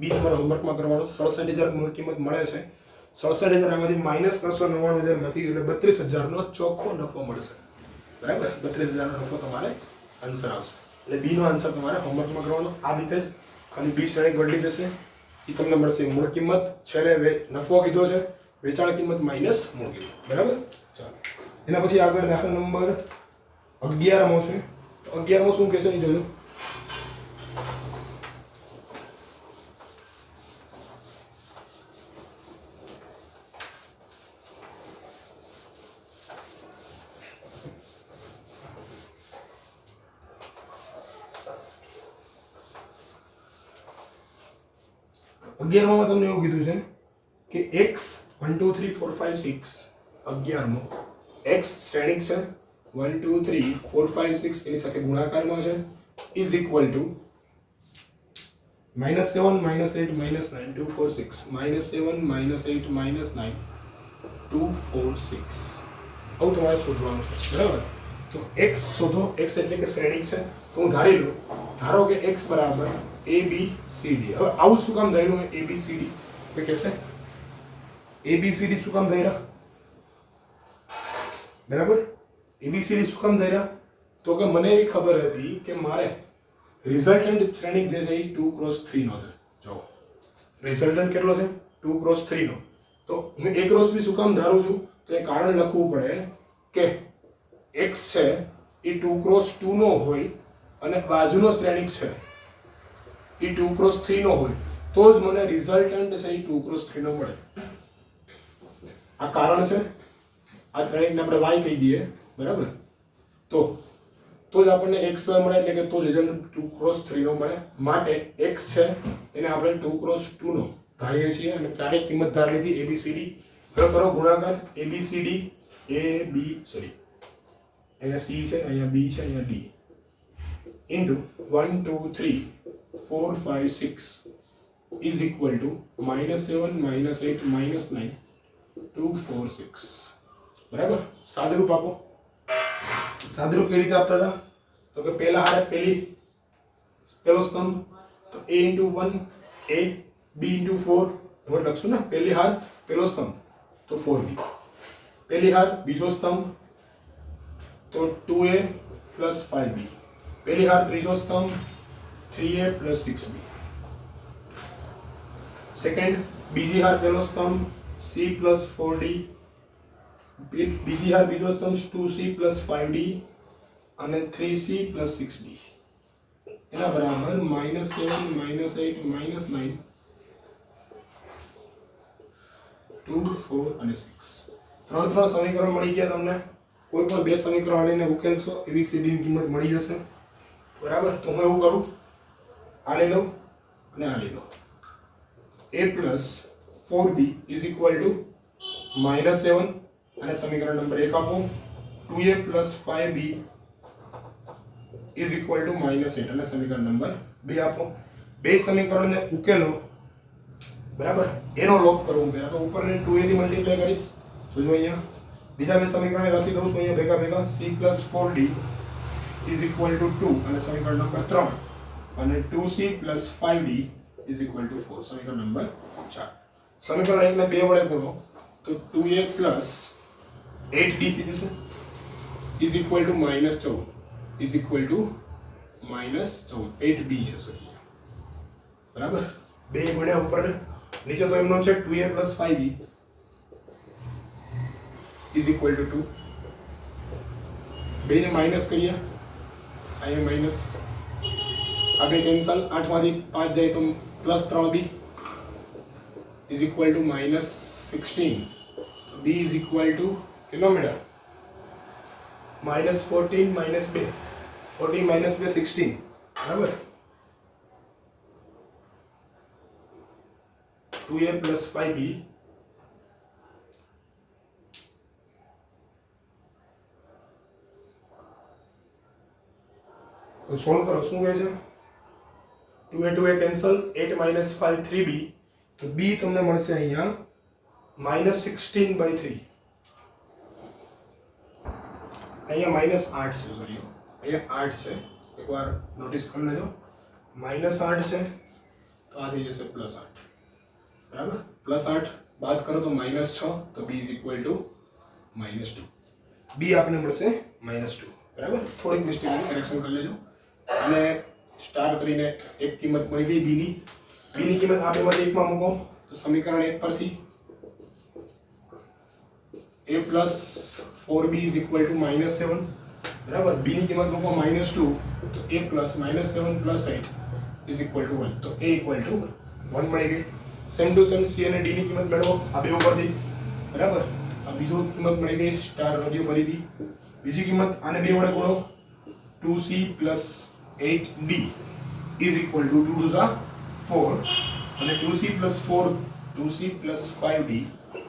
બી તમારા હોમવર્કમાં કરવાનો. 67,000 મૂળ કિંમત મળે છે. 67,000 માંથી માઇનસ કરશો 99,000 માંથી એટલે 32,000 નો ચોખ્ખો નફો મળશે. બરાબર. 32,000 નો નફો તમારે આન્સર આવશે. એટલે બી નો આન્સર તમારે હોમવર્કમાં કરવાનો. આ રીતે જ ખાલી બી શ્રેણિક બદલી જશે. એ તમને મળશે મૂળ કિંમત, છેલ્લે નફો કીધો છે, વેચાણ કિંમત માઇનસ મૂળ કિંમત. બરાબર. ચાલો એના પછી આગળ દાખલા નંબર 11 છે. તો 11 શું કહેશે એ જોજો. 11માં તમને એવું કીધું છે કે x 1 2 3 4 5 6 11મો x શ્રેણિક છે 1 2 3 4 5 6 એની સાથે ગુણાકારમાં છે ઇઝ ઇક્વલ ટુ -7 -8 -9 2 4 6 -7 -8 -9 2 4 6 આવું તમારે શોધવાનું છે બરાબર તો x શોધો x એટલે કે શ્રેણિક છે તો હું ધારી લઉં ધારો કે x બરાબર a b c d હવે આવું શું કામ ધાર્યું મેં a b c d કે કહેશે a b c d શું કામ ધાર્યા બરાબર ABCD શું કામ ધાર્યા તો કે મને એવી ખબર હતી કે મારે રિઝલ્ટન્ટ શ્રેણિક જે છે એ 2 × 3 નો છે જો રિઝલ્ટન્ટ કેટલો છે 2 × 3 નો તો હું a × b શું કામ ધારું છું તો એ કારણ લખવું પડે કે x છે એ 2 × 2 નો હોય અને બાજુનો શ્રેણિક છે એ 2 × 3 નો હોય તો જ મને રિઝલ્ટન્ટ છે એ 2 × 3 નો મળે આ કારણ છે આ શ્રેણિકને આપણે y કહી દઈએ બરાબર તો જ આપણને xy મળે એટલે કે તો જ રિઝલ્ટન્ટ 2 × 3 નો મળે માટે x છે એને આપણે 2 × 2 નો ધારીએ છીએ અને ચારેય કિંમત ધારી લીધી ABCD હવે કરો ગુણાકાર ABCD અહીંયા C છે અહીંયા B છે અહીંયા D into 1 2 3 4 5 6 is equal to -7 -8 -9 2 4 6 બરાબર સાદુરૂપ આપો સાદુરૂપ કઈ રીતે આપતા હતા તો કે પહેલા હારે પહેલો સ્તંભ તો a * 1 a b * 4 એમ લખશું ને પહેલી હાર પહેલો સ્તંભ તો 4b પહેલી હાર બીજો સ્તંભ તો 2a + 5b પહેલી હાર ત્રીજો સ્તંભ 3a + 6b સેકન્ડ બીજી હાર પહેલો સ્તંભ c + 4d બીજી હાર બીજો સ્તંભ 2c + 5d અને 3c + 6d એના બરાબર -7 -8 -9 2 4 અને 6 ત્રણ સમીકરણ મળી ગયા તમને કોઈ પણ બે સમીકરણ લઈને ઉકેલશો ABCD ની કિંમત મળી જશે બરાબર તો હું એવું કરું આ લઈ લઉં અને આ લઈ લઉં a + 4b = -7 અને સમીકરણ નંબર 1 આપો 2a + 5b = -8 અને સમીકરણ નંબર 2 આપો બે સમીકરણને ઉકેલો બરાબર એનો લોપ કરું પહેલા તો ઉપરને 2a થી મલ્ટીપ્લાય કરીશ તો જો અહીંયા બીજા બે સમીકરણને લખી દઉં છું અહીંયા ભેગા c + 4d = 2 અને સમીકરણ નંબર 3 અને 2c + 5d = 4 સમીકરણ નંબર 4 સમીકરણ 1 ને 2 વડે ગુણો તો 2a + 8d થઈ જશે is equal to -14 is equal to -14 8b છે સોરી બરાબર બે ગુણ્યા ઉપર ને નીચે તો એમનો છે 2a + 5b is equal to 2 બે ને માઈનસ કરીએ અહીંયા માઈનસ આ બે કેન્સલ 8 માંથી 5 જાય તો +3b is equal to -16 b is equal to કેટલો મળ્યા -14 -2 14 - 2 16 બરાબર 2a + 5b તો સોલ્વ કરો શું કહે છે 2a 2a કેન્સલ 8 - 5 3b તો b તમને મળશે અહીંયા -16/3 અહીંયા -8 છે સોરી અહીંયા 8 છે એકવાર નોટિસ કરી લેજો -8 છે તો આ થઈ જશે +8 બરાબર +8 બાદ કરો તો -6 તો b = -2 b આપને મળશે -2 બરાબર થોડીક મિસ્ટેક કરેક્શન કરી લેજો અને સ્ટાર કરીને એક કિંમત મળી ગઈ b ની કિંમત આ બેમાંથી એકમાં મૂકો તો સમીકરણ 1 પરથી a + 4b = -7 બરાબર b ની કિંમત મૂકો -2 તો a + -7 + 8 = 1 તો a = 1 મળી ગઈ સેમ ટુ સેમ c અને d ની કિંમત મેળવો આ બે ઉપરથી બરાબર આ બીજો કિંમત મળી ગઈ સ્ટાર રજૂ ફરીથી બીજી કિંમત આને બે વડે ગુણો 2c + 8d = 2 * 2 = 4 તો અને 2c + 4 2c + 5d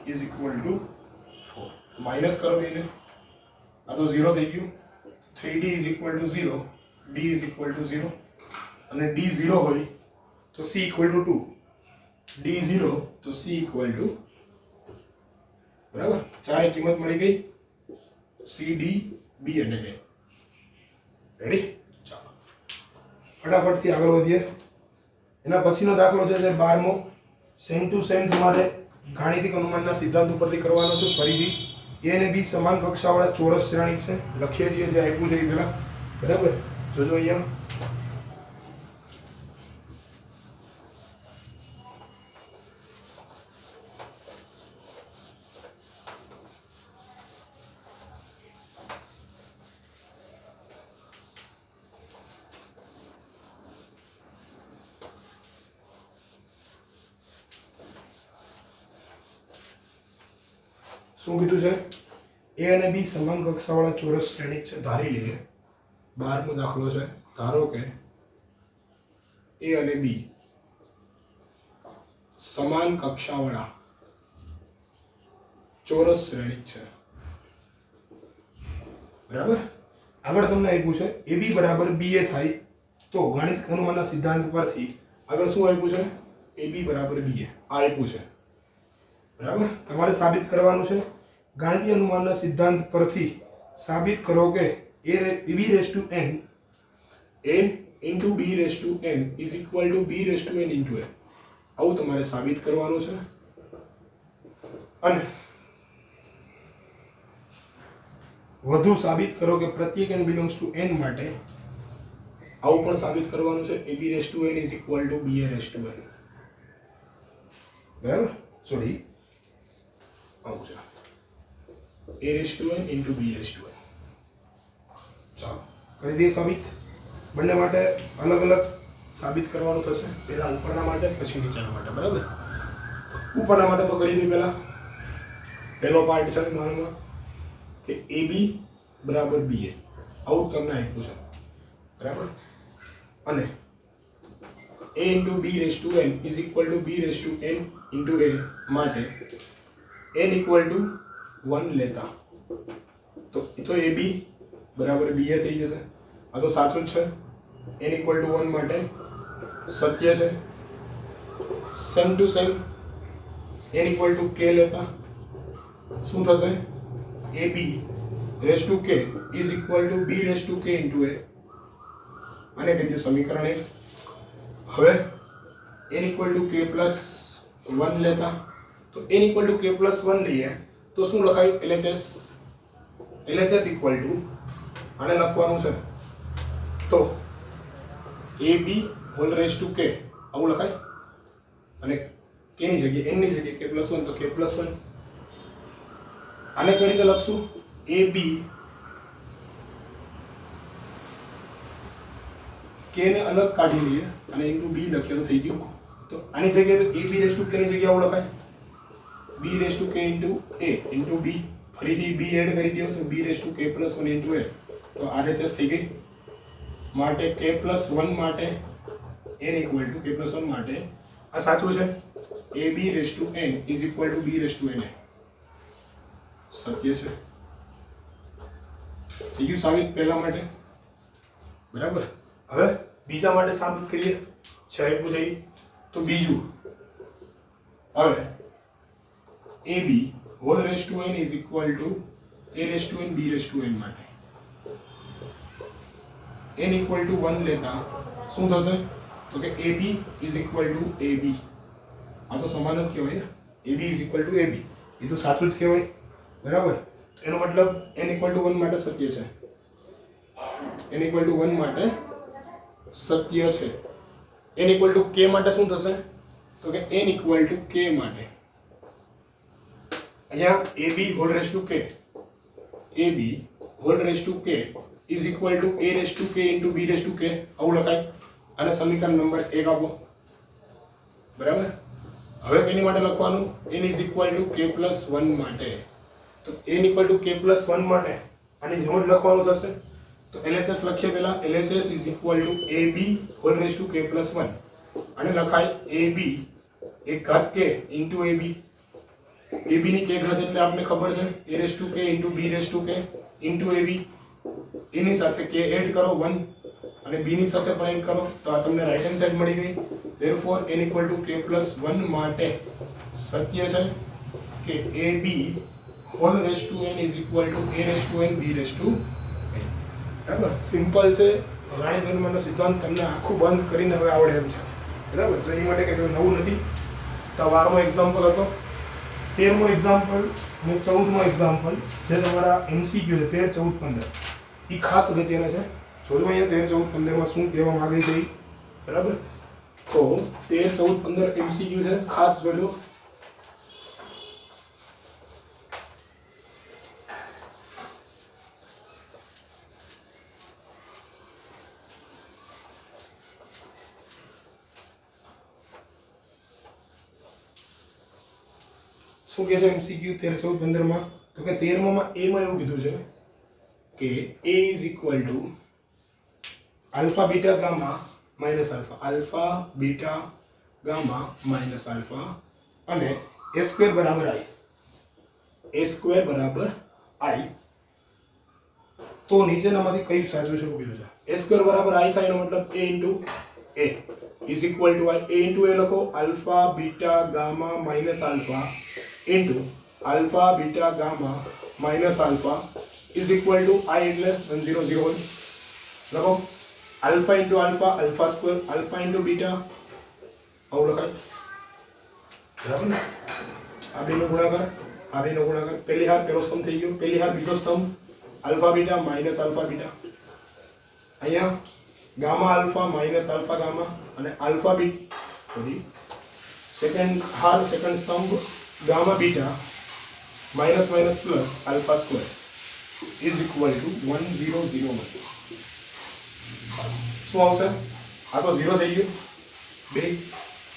= 4 માઈનસ કરો બેને આ તો 0 થઈ ગયું 3d = 0 d = 0 અને d 0 હોય તો c = 2 d 0 તો c = બરાબર ચારે કિંમત મળી ગઈ c d b અને a રેડી ચાલો ફટાફટથી આગળ વધીએ એના પછીનો દાખલો છે 12મો સેમ ટુ સેમ તમારે ગાણિતિક અનુમાનના સિદ્ધાંત ઉપરથી કરવાનો છે ફરીથી a અને b સમાન કક્ષાવાળા ચોરસ શ્રેણિક છે લખીએ છીએ જે આપ્યું છે એ પહેલા બરાબર જોજો અહીંયા શું કીધું છે a અને b સમાન કક્ષાવાળા ચોરસ શ્રેણિક છે ધારી લઈએ 12મો દાખલો છે ધારો કે a અને b સમાન કક્ષાવાળા ચોરસ શ્રેણિક છે બરાબર આગળ તમને આપ્યું છે ab = ba થાય તો ગાણિતિક અનુમાનના સિદ્ધાંત પરથી આગળ શું આપ્યું છે ab = ba આ આપ્યું છે બરાબર તમારે સાબિત કરવાનું છે ગાણિતીય અનુમાનના સિદ્ધાંત પરથી સાબિત કરો કે a × b × n = b × n × a આવું તમારે સાબિત કરવાનું છે અને વધુ સાબિત કરો કે પ્રત્યેક n belongs to n માટે આવું પણ સાબિત કરવાનું છે a b / n = b a / n બરાબર સોરી આવું છે a / n × b / n ચાલો કરી દઈએ સાબિત બંને માટે અલગ અલગ સાબિત કરવાનું થશે પહેલા ઉપરના માટે પછી નીચેના માટે બરાબર ઉપરના માટે તો કરી દઈએ પહેલો પાર્ટ છે માનમાં કે ab = ba આવું તમને આપ્યું છે બરાબર અને a × b / n = b / n × a માટે n = 1 લેતા તો ab = ba થઈ જશે આ તો સાચું જ છે n = 1 માટે સત્ય છે same to same n = k લેતા શું થશે ab / k = b / k × a આને કીધું સમીકરણ 1 હવે n = k + 1 લેતા તો n = k + 1 લઈએ તો શું લખાય LHS = આને લખવાનું છે તો ab / k આવું લખાય અને k ની જગ્યાએ n ની જગ્યાએ k + 1 તો k + 1 આને કઈ રીતે લખશું ab k ને અલગ કાઢી લઈએ અને * b લખીએ તો થઈ ગયું તો આની જગ્યાએ તો ab / k ની જગ્યાએ આવું લખાય b / k × a × b ફરીથી b એડ કરી દો તો b / k + 1 × a તો RHS થઈ ગઈ માટે k + 1 માટે n = k + 1 માટે આ સાચું છે ab / n = b / n સત્ય છે થઈ ગયું સાબિત પહેલા માટે બરાબર હવે બીજા માટે સાબિત કરીએ છે આપ્યું છે તો બીજું હવે ab / n = a / n b / n માટે n = 1 લેતા શું થશે તો કે ab = ab આ તો સમાન જ કહેવાય ને ab = ab એ તો સાચું જ કહેવાય બરાબર એનો મતલબ n = 1 માટે સત્ય છે n = 1 માટે સત્ય છે n = k માટે શું થશે તો કે n = k માટે અહીંયા ab / k ab / k = a / k × b / k આવું લખાય અને સમીકરણ નંબર 1 આપો બરાબર હવે કેની માટે લખવાનું n = k + 1 માટે તો n = k + 1 માટે આની જેમ જ લખવાનું થશે તો LHS લખીએ પહેલા LHS = ab / k + 1 અને લખાય ab એક ઘાત k ઇન્ટુ ab ab ની k ઘાત એટલે આપને ખબર છે a raise to k into b raise to k into ab એની સાથે k એડ કરો 1 અને b ની સાથે પણ એડ કરો તો આ તમને રાઈટ હેન્ડ સાઈડ મળી ગઈ. therefore n equal to k plus 1 માટે સત્ય છે કે ab whole raised to n is equal to a raised to n b raised to n. બરાબર, સિમ્પલ છે. રાણી ધર્મનો સિદ્ધાંત તમને આખું બંધ કરીને હવે આવડે એમ છે. બરાબર, તો એની માટે કંઈ નવું નથી. તો 12મો એક્ઝામ્પલ હતો, 13મો એક્ઝામ્પલ અને 14મો એક્ઝામ્પલ જે તમારા MCQ છે 13, 14, 15 એ ખાસ અગત્યના છે. જોજો અહીંયા 13, 14, 15 માં શું કહેવા માંગે છે. બરાબર, તો 13, 14, 15 MCQ છે, ખાસ જોજો. શું કહે છે MCQ 13, 14, 15 માં? તો કે 13માં a માં એવું કીધું છે કે a is equal to alpha beta gamma minus alpha, alpha beta gamma minus alpha અને a square બરાબર i, a square બરાબર i. તો નીચેનામાંથી કયું સાચું છે એવું કીધું છે. a square બરાબર i થાય એનો મતલબ a into a is equal to i. a into a લખો, alpha beta gamma minus alpha into alpha beta gamma minus alpha is equal to I એટલે 1001 લખો. alpha into alpha, alpha square, alpha into beta આવું લખાય. બરાબર ને? આ બેનો ગુણાકાર, આ બેનો ગુણાકાર. પહેલી હાર પહેલો સ્તંભ થઈ ગયો, પહેલી હાર બીજો સ્તંભ, alpha beta minus alpha beta. અહીંયા gamma alpha minus alpha gamma અને alpha beta, સોરી, સેકન્ડ હાર સેકન્ડ સ્તંભ gamma beta minus minus plus alpha square is equal to 1001. શું આવશે? આ તો 0 થઈ ગયું. 2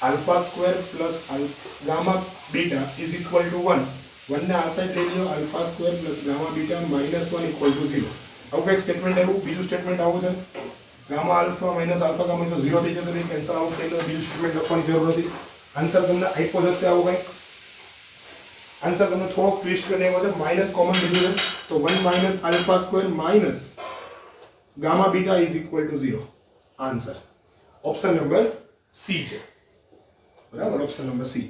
alpha square plus gamma beta is equal to 1. 1 ને આ સાઈડ લઈ લો, alpha square plus gamma beta minus 1 equal to 0. આવું કંઈક સ્ટેટમેન્ટ આવ્યું. બીજું સ્ટેટમેન્ટ આવું છે, gamma alpha minus alpha gamma તો 0 થઈ જશે, એટલે કેન્સલ આઉટ થઈ ગયો. બીજું સ્ટેટમેન્ટ લખવાની જરૂર નથી. આન્સર તમને આપ્યો જશે આવું કંઈક. આન્સર તમને થોડો ટ્વિસ્ટ કરીને આવ્યો છે, માઇનસ કોમન લીધું છે, તો 1 minus alpha square minus gamma beta is equal to 0. Answer option number C છે. બરાબર, ઓપ્શન નંબર સી.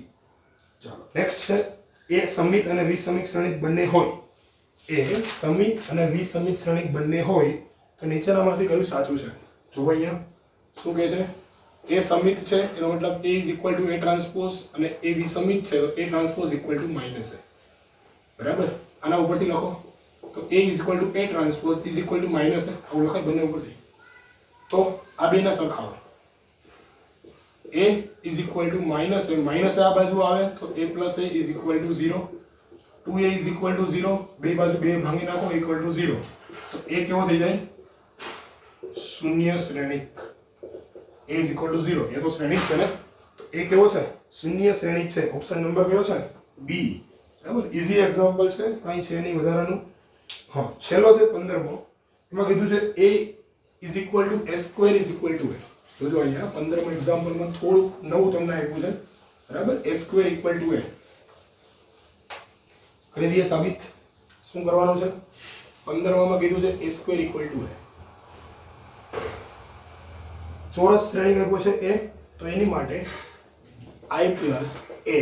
ચાલો નેક્સ્ટ છે, એ સમિત અને વિસમિત શ્રેણિક બંને હોય, એ સમિત અને વિસમિત શ્રેણિક બંને હોય તો નીચેનામાંથી કયું સાચું છે? જુઓ અહીંયા શું કહે છે. એ સમિત છે એનો મતલબ a is equal to a transpose અને એ વિસમિત છે તો a transpose equal to minus a. બરાબર, આના ઉપરથી લખો તો a is equal to a transpose is equal to minus a. આવું લખાય બંને ઉપરથી. તો આ બેના સરખાવો, a is equal to minus a, minus આ બાજુ આવે તો a plus a is equal to 0. 2a is equal to 0, બે બાજુ બે ભાંગી નાખો equal to 0. તો a કેવો થઈ જાય? શૂન્ય શ્રેણિક. a is equal to 0, એ તો શ્રેણિક છે ને, તો a કેવો છે? શૂન્ય શ્રેણિક છે. ઓપ્શન નંબર કયો છે? બી. બરાબર, ઈઝી એક્ઝામ્પલ છે, કાંઈ છે નહીં વધારાનું. હા, છેલ્લો છે 15મો. એમાં કીધું છે a is equal to a square is equal to a. જોજો અહીંયા 15મા એક્ઝામ્પલમાં થોડું નવું તમને આપ્યું છે. બરાબર, a square equal to a કરી દઈએ સાબિત. શું કરવાનું છે? 15માં કીધું છે a square equal to a. ચોરસ શ્રેણી આપ્યો છે a, તો એની માટે i plus a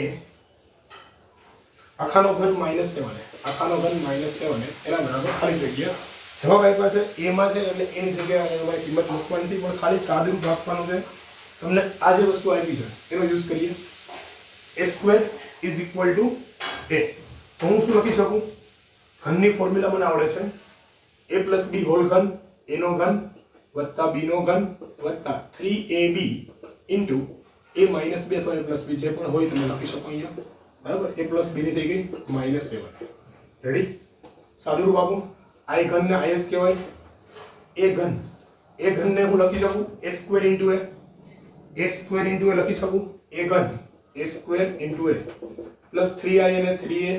આખાનો ઘન -7, આખાનો ઘન -7 એના બરાબર ખાલી જગ્યા. જવાબ આપ્યા છે a માં છે એટલે એની જગ્યાએ અમારી કિંમત મૂકવાની નથી, પણ ખાલી સાદુરૂપ આપવાનું છે. તમને આ જે વસ્તુ આપી છે એનો યુઝ કરીએ. a square is equal to a. તો હું શું લખી શકું? ઘનની ફોર્મ્યુલા મને આવડે છે, a plus b હોલ ઘન, a નો ઘન વત્તા b નો ઘન વત્તા 3ab ઇન્ટુ a minus 2 અથવા a plus b જે પણ હોય તમે લખી શકો અહીંયા. બરાબર, a plus b ની થઈ ગઈ -7. રેડી? સાદુરૂપ આપું. i ઘન ને i જ કહેવાય. a ઘન ને હું લખી શકું a square into a, a square into a લખી શકું. a ઘન a square into a plus 3i અને 3a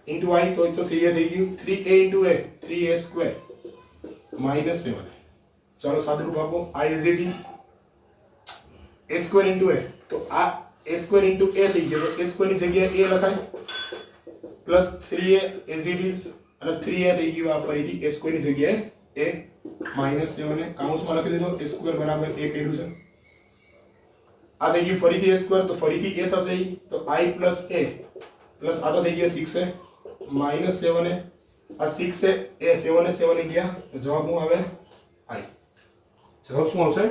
into i તો 3a થઈ ગયું. 3a into a 3a square -7. ચાલો સાદુરૂપ આપો. i as it is a square into a, તો આ a સ્ક્વેર ઇન્ટુ a થઈ ગયો તો a સ્ક્વેર ની જગ્યાએ a લખાય plus 3a as it is અને 3a થઈ ગયું આ ફરીથી a સ્ક્વેર ની જગ્યાએ a માઇનસ 7 ને કાઉન્સમાં લખી દેજો a સ્ક્વેર બરાબર a કર્યું છે આ થઈ ગયું ફરીથી a સ્ક્વેર તો ફરીથી a થશે તો i પ્લસ a પ્લસ આ તો થઈ ગયા 6a માઇનસ 7a આ 6a એ 7a 7 ગયા તો જવાબ શું આવે i જવાબ શું આવશે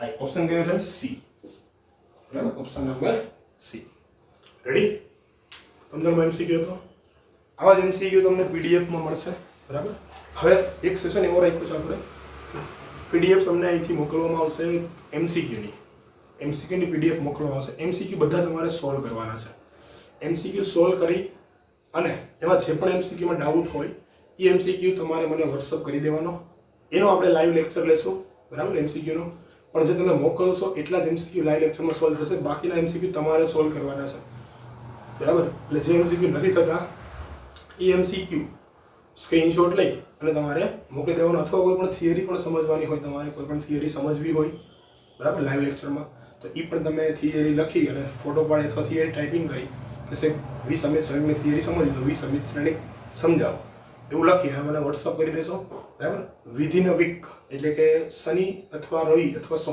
i ઓપ્શન કયો છે c બરાબર ઓપ્શન નંબર c રેડી 15 માં MCQ હતો આવા જ MCQ તમને PDF માં મળશે બરાબર હવે એક સેશન એવો રાખ્યો છે આપણે PDF તમને અહીંથી મોકલવામાં આવશે MCQ ની PDF મોકલવામાં આવશે MCQ બધા તમારે સોલ્વ કરવાના છે MCQ સોલ્વ કરી અને એમાં જે પણ MCQ માં ડાઉટ હોય એ MCQ તમારે મને WhatsApp કરી દેવાનો એનો આપણે લાઈવ લેક્ચર લેશું બરાબર MCQ નો પણ જે તમે મોકલશો એટલા જ MCQ લાઈવ લેક્ચરમાં સોલ્વ થશે બાકીના MCQ તમારે સોલ્વ કરવાના છે બરાબર એટલે જે MCQ નથી થતા એ MCQ સ્ક્રીનશોટ લઈ અને તમારે મોકલી દેવાનો અથવા કોઈ પણ થિયરી પણ સમજવાની હોય તમારે કોઈ પણ થિયરી સમજવી હોય બરાબર લાઈવ લેક્ચરમાં તો એ પણ તમે થિયરી લખી અને ફોટો પાડી અથવા થિયરી ટાઈપિંગ કરી કે સાહેબ 20 અમિત શ્રેણીની થિયરી સમજી તો 20 અમિત શ્રેણી સમજાવો એવું લખી અને મને WhatsApp કરી દેશો બરાબર વિધિન અ વીક એટલે કે શનિ અથવા રવિ અથવા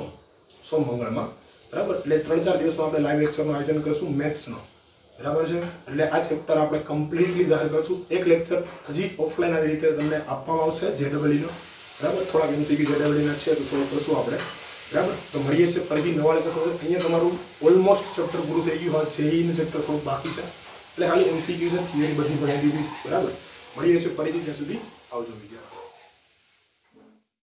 સોમ મંગળમાં બરાબર એટલે 3-4 દિવસમાં આપણે લાઈવ લેક્ચરનું આયોજન કરશું મેથ્સનો બરાબર છે એટલે આ ચેપ્ટર આપણે કમ્પ્લીટલી જાહેર કરશું એક લેક્ચર હજી ઓફલાઈન આવી રીતે તમને આપવામાં આવશે JEE નો બરાબર થોડાક MCQ JEE ના છે તો સોલ્વ કરશું આપણે બરાબર તો મળીએ છીએ ફરીથી નવા લેક્ચર સાથે અહીંયા તમારું ઓલમોસ્ટ ચેપ્ટર પૂરું થઈ ગયું હોય JEE નું ચેપ્ટર થોડું બાકી છે એટલે ખાલી MCQ છે થિયરી બધી ભણાવી દીધી બરાબર મળીએ છીએ ફરીથી ત્યાં સુધી આવજો વિદ્યાર્થીઓ